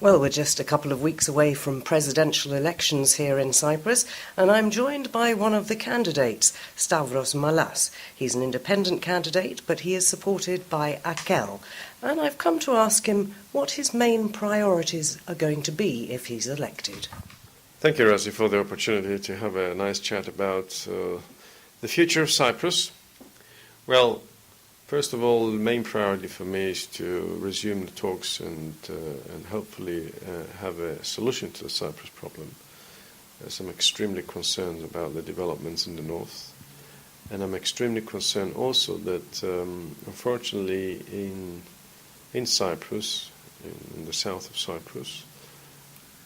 Well, we're just a couple of weeks away from presidential elections here in Cyprus, and I'm joined by one of the candidates, Stavros Malas. He's an independent candidate, but he is supported by AKEL. And I've come to ask him what his main priorities are going to be if he's elected. Thank you, Rosie, for the opportunity to have a nice chat about the future of Cyprus. Well, first of all, the main priority for me is to resume the talks and hopefully have a solution to the Cyprus problem. As I'm extremely concerned about the developments in the north, and I'm extremely concerned also that, unfortunately, in Cyprus, in the south of Cyprus,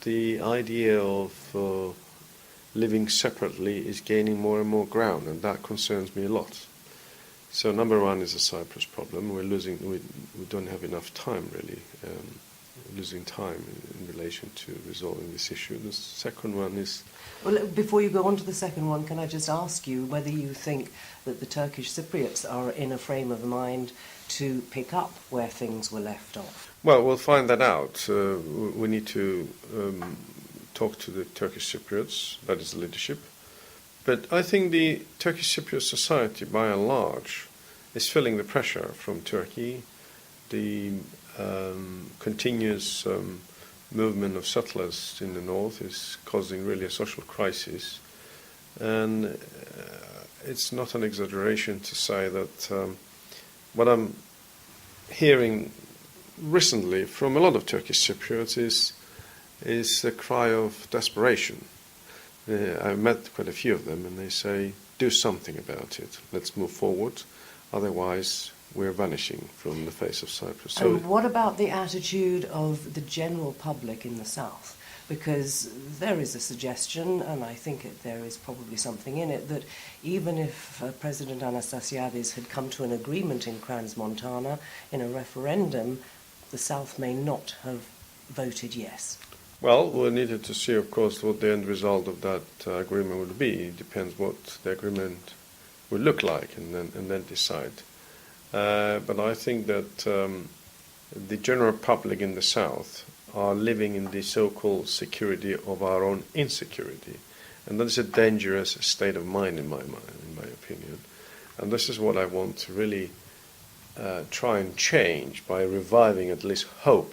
the idea of living separately is gaining more and more ground, and that concerns me a lot. So number one is the Cyprus problem. We don't have enough time, really, losing time in relation to resolving this issue. The second one is... Well, before you go on to the second one, can I just ask you whether you think that the Turkish Cypriots are in a frame of mind to pick up where things were left off? Well, we'll find that out. We need to talk to the Turkish Cypriots, that is the leadership. But I think the Turkish Cypriot society, by and large, is feeling the pressure from Turkey. The continuous movement of settlers in the north is causing really a social crisis. And it's not an exaggeration to say that what I'm hearing recently from a lot of Turkish Cypriots is a cry of desperation. I've met quite a few of them, and they say, do something about it. Let's move forward. Otherwise, we're vanishing from the face of Cyprus. So, and what about the attitude of the general public in the south? Because there is a suggestion, and I think there is probably something in it, that even if President Anastasiadis had come to an agreement in Crans-Montana in a referendum, the south may not have voted yes. Well, we needed to see, of course, what the end result of that agreement would be. It depends what the agreement would look like, and then decide. But I think that the general public in the south are living in the so-called security of our own insecurity, and that is a dangerous state of mind, in my opinion. And this is what I want to really try and change by reviving at least hope.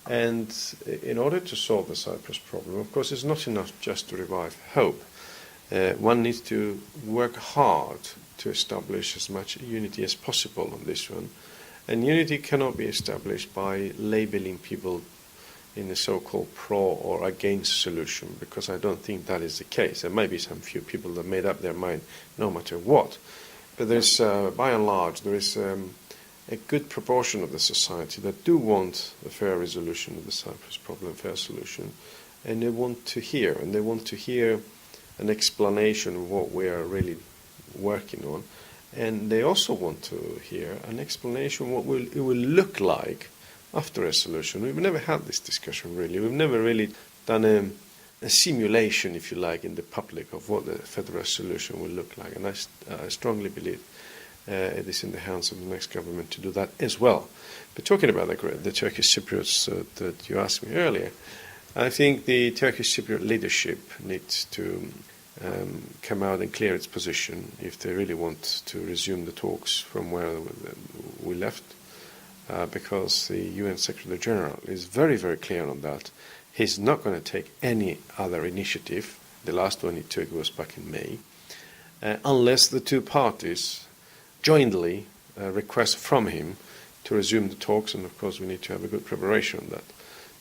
And in order to solve the Cyprus problem, of course, it's not enough just to revive hope. One needs to work hard to establish as much unity as possible on this one. And unity cannot be established by labeling people in a so-called pro or against solution, because I don't think that is the case. There may be some few people that made up their mind no matter what. But there's, by and large, there is a good proportion of the society that do want a fair resolution of the Cyprus problem, fair solution, and they want to hear, an explanation of what we are really working on, and they also want to hear an explanation of what it will look like after a solution. We've never had this discussion, really. We've never really done a simulation, if you like, in the public of what the federal solution will look like, and I strongly believe it is in the hands of the next government to do that as well. But talking about the Turkish Cypriots that you asked me earlier, I think the Turkish Cypriot leadership needs to come out and clear its position if they really want to resume the talks from where we left, because the UN Secretary General is very, very clear on that. He's not going to take any other initiative. The last one he took was back in May, unless the two parties jointly request from him to resume the talks, and of course we need to have a good preparation on that.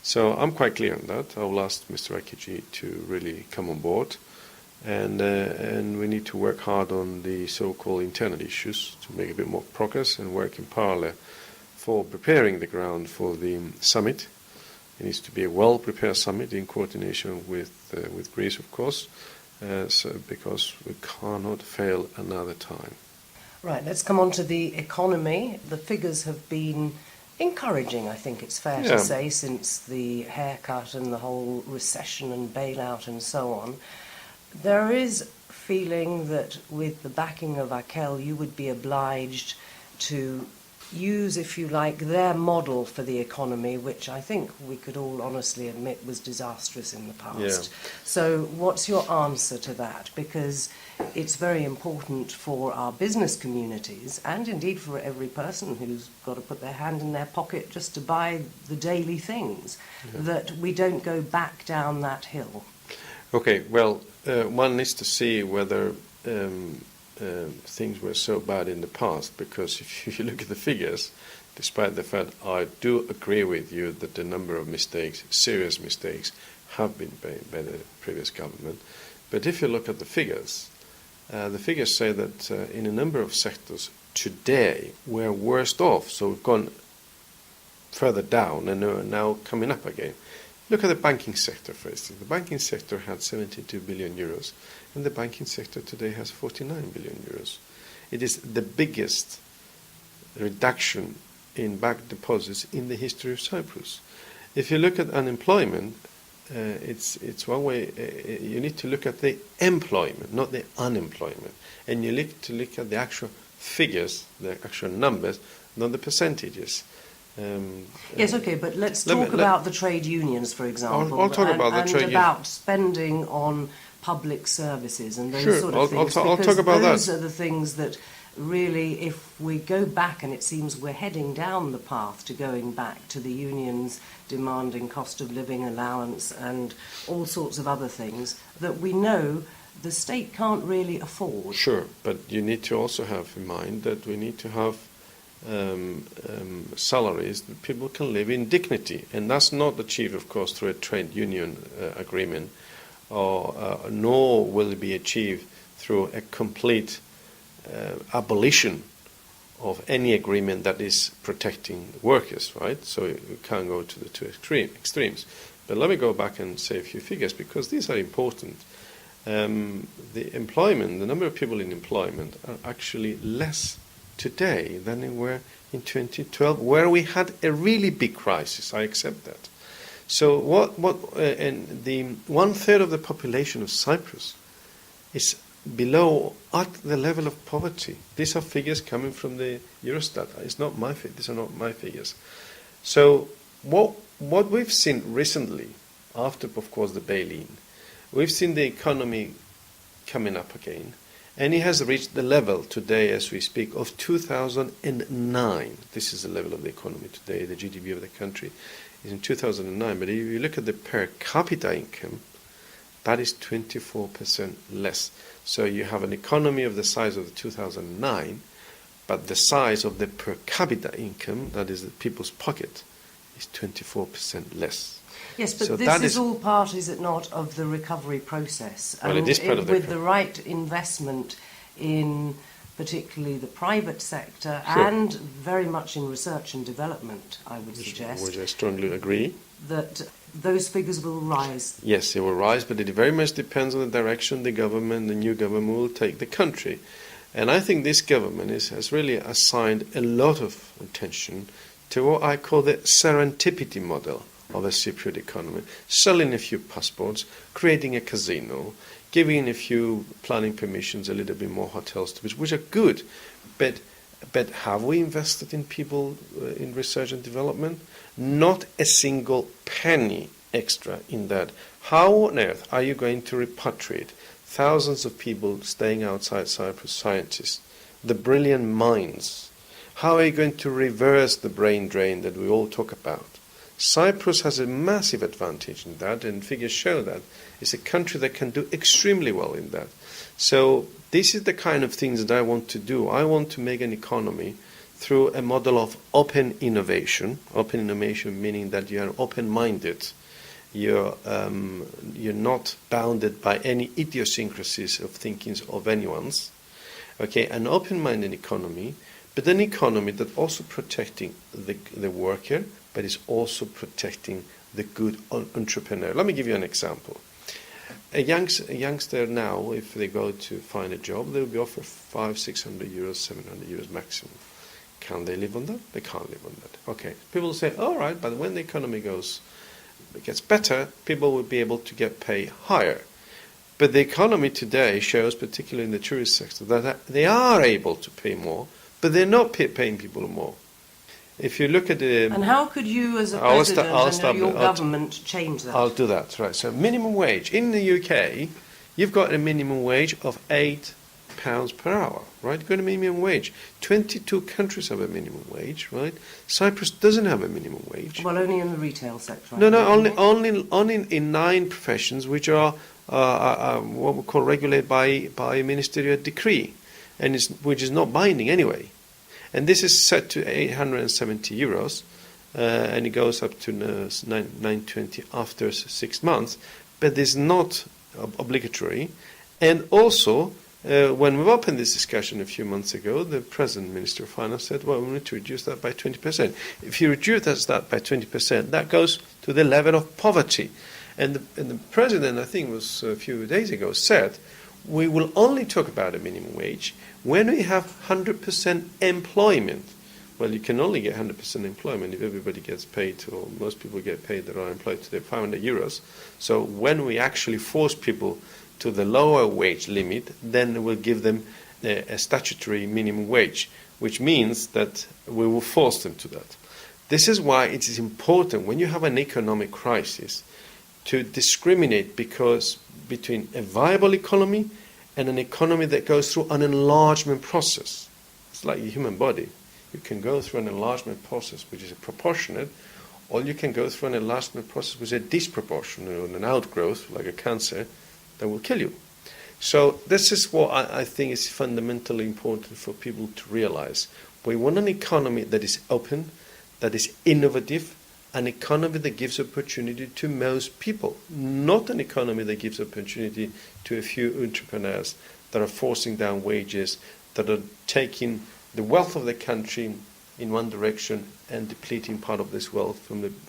So I'm quite clear on that. I will ask Mr. Akiji to really come on board, and we need to work hard on the so-called internal issues to make a bit more progress and work in parallel for preparing the ground for the summit. It needs to be a well-prepared summit in coordination with Greece, of course, because we cannot fail another time. Right, let's come on to the economy. The figures have been encouraging, I think it's fair to say, since the haircut and the whole recession and bailout and so on. There is feeling that with the backing of AKEL, you would be obliged to use, if you like, their model for the economy, which I think we could all honestly admit was disastrous in the past. Yeah. So what's your answer to that? Because it's very important for our business communities, and indeed for every person who's got to put their hand in their pocket just to buy the daily things, that we don't go back down that hill. Okay, well, one needs to see whether things were so bad in the past, because if you look at the figures, despite the fact I do agree with you that the number of mistakes, serious mistakes, have been made by the previous government, but if you look at the figures say that in a number of sectors today we're worst off, so we've gone further down and are now coming up again. Look at the banking sector, for instance. The banking sector had 72 billion euros, and the banking sector today has 49 billion euros. It is the biggest reduction in bank deposits in the history of Cyprus. If you look at unemployment, it's one way. You need to look at the employment, not the unemployment, and you need to look at the actual figures, the actual numbers, not the percentages. Yes, okay, but let's talk about the trade unions, for example. I'll talk about the trade unions. And about spending on public services and those Sure, sort of things. I'll talk about that. Those are the things that really, if we go back, and it seems we're heading down the path to going back to the unions demanding cost of living allowance and all sorts of other things that we know the state can't really afford. Sure, but you need to also have in mind that we need to have salaries that people can live in dignity, and that's not achieved, of course, through a trade union agreement, nor will it be achieved through a complete abolition of any agreement that is protecting workers, right? So you can't go to the two extremes. But let me go back and say a few figures, because these are important. The employment, the number of people in employment are actually less today than they were in 2012, where we had a really big crisis. I accept that. So and the 1/3 of the population of Cyprus is below at the level of poverty. These are figures coming from the Eurostat. It's not my these are not my figures. So what we've seen recently, after of course the bail-in, we've seen the economy coming up again. And it has reached the level today, as we speak, of 2009. This is the level of the economy today. The GDP of the country is in 2009. But if you look at the per capita income, that is 24% less. So you have an economy of the size of the 2009, but the size of the per capita income, that is the people's pocket, is 24% less. Yes, but so this is all part, is it not, of the recovery process? Well, it is part of the with the right investment in particularly the private sector, sure, and very much in research and development, I would suggest. Which I strongly agree. That those figures will rise. Yes, they will rise, but it very much depends on the direction the new government will take the country. And I think this government has really assigned a lot of attention to what I call the serendipity model of a Cypriot economy, selling a few passports, creating a casino, giving a few planning permissions, a little bit more hotels to which are good, but have we invested in people in research and development? Not a single penny extra in that. How on earth are you going to repatriate thousands of people staying outside Cyprus, scientists, the brilliant minds? How are you going to reverse the brain drain that we all talk about? Cyprus has a massive advantage in that, and figures show that. It's a country that can do extremely well in that. So this is the kind of things that I want to do. I want to make an economy through a model of open innovation meaning that you are open-minded. You're not bounded by any idiosyncrasies of thinkings of anyone's. Okay, an open-minded economy, but an economy that also protecting the worker, but is also protecting the good entrepreneur. Let me give you an example. A youngster now, if they go to find a job, they will be offered 500-600 euros, 700 euros maximum. Can they live on that? They can't live on that. Okay. People say, all right, but when the economy gets better, people will be able to get paid higher. But the economy today shows, particularly in the tourist sector, that they are able to pay more, but they're not paying people more. if you look at the... And how could you, as a president and your government, change that? I'll do that, right. So minimum wage. In the UK, you've got a minimum wage of £8 per hour, right? You've got a minimum wage. 22 countries have a minimum wage, right? Cyprus doesn't have a minimum wage. Well, only in the retail sector. Only in 9 professions which are what we call regulated by ministerial decree, and which is not binding anyway. And this is set to €870, and it goes up to $920 after 6 months, but it's not obligatory. And also, when we opened this discussion a few months ago, the President, Minister of Finance, said, well, we need to reduce that by 20%. If you reduce that by 20%, that goes to the level of poverty. And the President, I think it was a few days ago, said, we will only talk about a minimum wage when we have 100% employment. Well, you can only get 100% employment if everybody gets paid, or most people get paid that are employed to their €500. So when we actually force people to the lower wage limit, then we'll give them a statutory minimum wage, which means that we will force them to that. This is why it is important when you have an economic crisis to discriminate between a viable economy and an economy that goes through an enlargement process. It's like the human body. You can go through an enlargement process which is proportionate, or you can go through an enlargement process which is disproportionate, or an outgrowth, like a cancer, that will kill you. So this is what I think is fundamentally important for people to realize. We want an economy that is open, that is innovative, an economy that gives opportunity to most people, not an economy that gives opportunity to a few entrepreneurs that are forcing down wages, that are taking the wealth of the country in one direction and depleting part of this wealth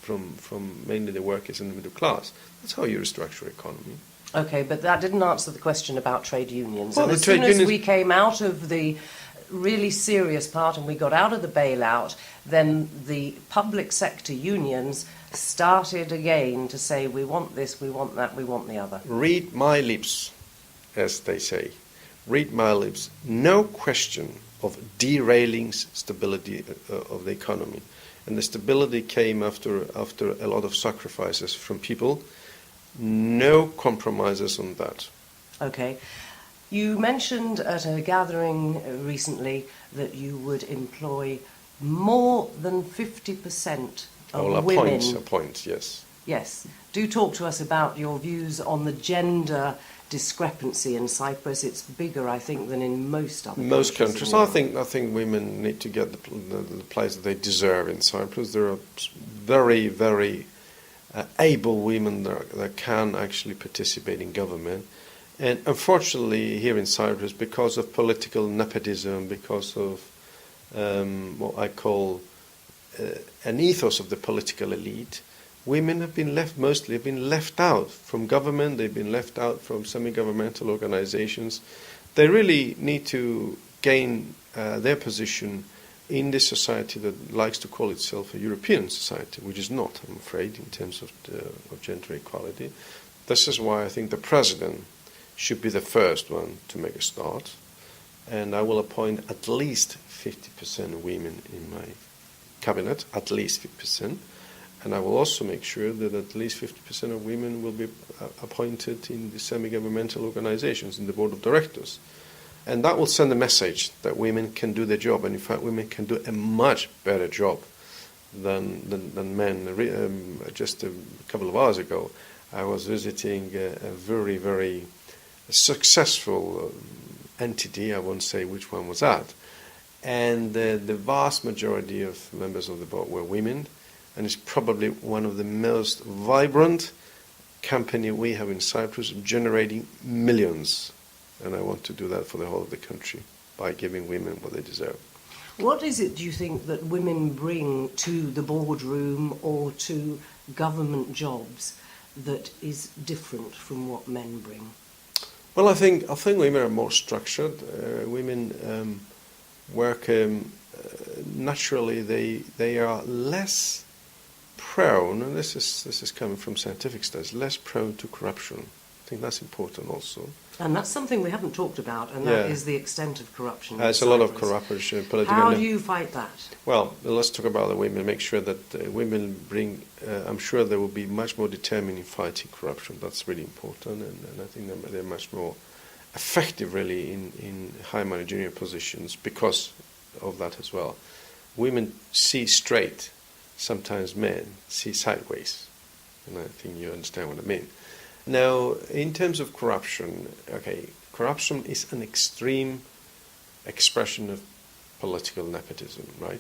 from mainly the workers and the middle class. That's how you restructure economy. Okay, but that didn't answer the question about trade unions. Well, and as soon as we came out of the really serious part and we got out of the bailout, then the public sector unions started again to say, we want this, we want that, we want the other. Read my lips, as they say. Read my lips. No question of derailing stability of the economy. And the stability came after a lot of sacrifices from people. No compromises on that. Okay. You mentioned at a gathering recently that you would employ more than 50% of women. A point, yes. Yes. Do talk to us about your views on the gender discrepancy in Cyprus. It's bigger, I think, than in most other countries. I think women need to get the place that they deserve in Cyprus. There are very, very able women that can actually participate in government. And unfortunately, here in Cyprus, because of political nepotism, because of what I call an ethos of the political elite, women have been left out from government. They've been left out from semi-governmental organizations. They really need to gain their position in this society that likes to call itself a European society, which is not, I'm afraid, in terms of gender equality. This is why I think the president should be the first one to make a start, and I will appoint at least 50% of women in my cabinet, at least 50%, and I will also make sure that at least 50% of women will be appointed in the semi-governmental organizations, in the board of directors. And that will send a message that women can do their job, and in fact women can do a much better job than men. Just a couple of hours ago, I was visiting a very, very successful entity. I won't say which one was that. And the vast majority of members of the board were women, and it's probably one of the most vibrant company we have in Cyprus, generating millions. And I want to do that for the whole of the country by giving women what they deserve. What is it, do you think, that women bring to the boardroom or to government jobs that is different from what men bring? Well, I think women are more structured. Women work naturally. They are less prone, and this is coming from scientific studies, less prone to corruption. I think that's important also. And that's something we haven't talked about, and that is the extent of corruption. There's a lot of corruption. How do you fight that? Well, let's talk about the women. Make sure that women bring. I'm sure they will be much more determined in fighting corruption. That's really important, and I think they're much more effective, really, in high managerial positions because of that as well. Women see straight. Sometimes men see sideways, and I think you understand what I mean. Now, in terms of corruption, corruption is an extreme expression of political nepotism, right?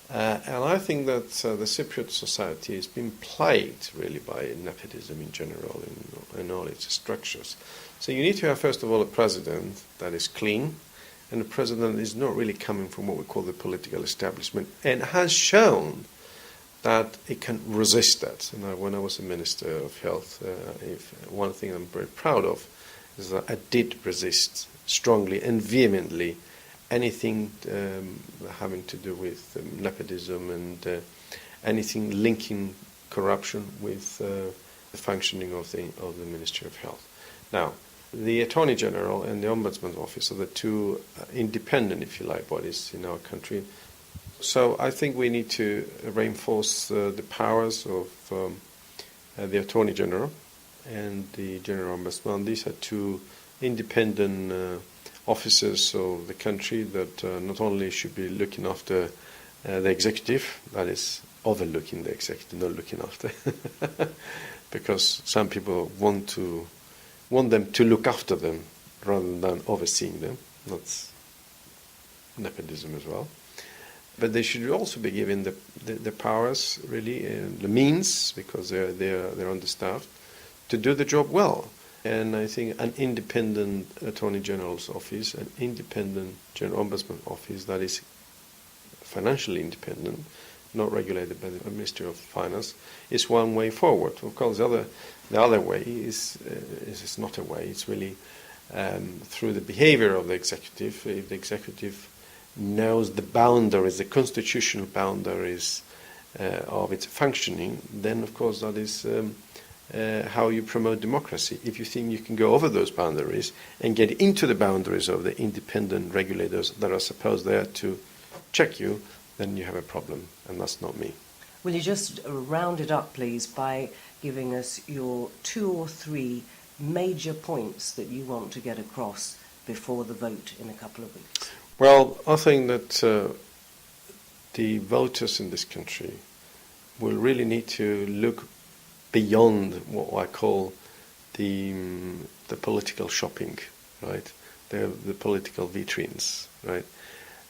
And I think that the Cypriot society has been plagued really by nepotism in general in all its structures. So you need to have, first of all, a president that is clean, and a president that is not really coming from what we call the political establishment, and has shown that it can resist that. And when I was a Minister of Health, one thing I'm very proud of is that I did resist strongly and vehemently anything having to do with nepotism and anything linking corruption with the functioning of the Ministry of Health. Now, the Attorney General and the Ombudsman's Office are the two independent, if you like, bodies in our country. So I think we need to reinforce the powers of the Attorney General and the General Ombudsman. These are two independent officers of the country that not only should be looking after the executive, that is overlooking the executive, not looking after, because some people want them to look after them rather than overseeing them. That's nepotism as well. But they should also be given the powers, really, the means, because they're understaffed, to do the job well. And I think an independent Attorney General's office, an independent General Ombudsman office that is financially independent, not regulated by the Ministry of Finance, is one way forward. Of course, the other way is not a way. It's really through the behavior of the executive. If the executive knows the boundaries, the constitutional boundaries of its functioning, then of course that is how you promote democracy. If you think you can go over those boundaries and get into the boundaries of the independent regulators that are supposed there to check you, then you have a problem, and that's not me. Will you just round it up, please, by giving us your 2 or 3 major points that you want to get across before the vote in a couple of weeks? Well, I think that the voters in this country will really need to look beyond what I call the political shopping, right? The political vitrines, right?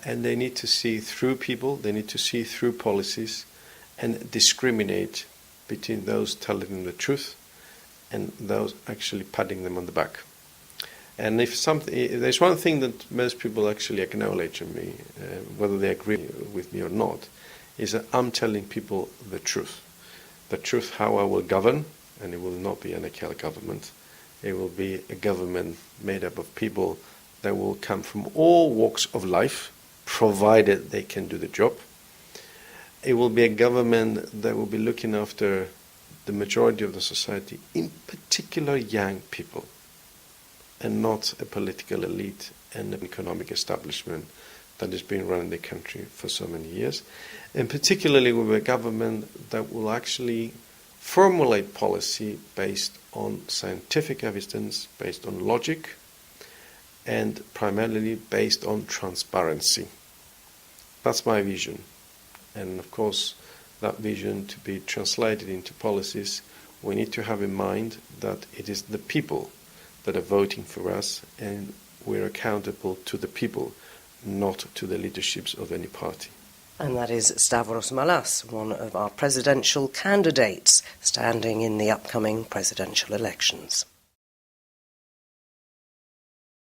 And they need to see through people, they need to see through policies and discriminate between those telling them the truth and those actually patting them on the back. And if there's one thing that most people actually acknowledge in me, whether they agree with me or not, is that I'm telling people the truth. The truth how I will govern, and it will not be an anarchical government. It will be a government made up of people that will come from all walks of life, provided they can do the job. It will be a government that will be looking after the majority of the society, in particular young people, and not a political elite and an economic establishment that has been running the country for so many years. And particularly with a government that will actually formulate policy based on scientific evidence, based on logic, and primarily based on transparency. That's my vision. And of course, that vision to be translated into policies, we need to have in mind that it is the people that are voting for us, and we're accountable to the people, not to the leaderships of any party. And that is Stavros Malas, one of our presidential candidates standing in the upcoming presidential elections.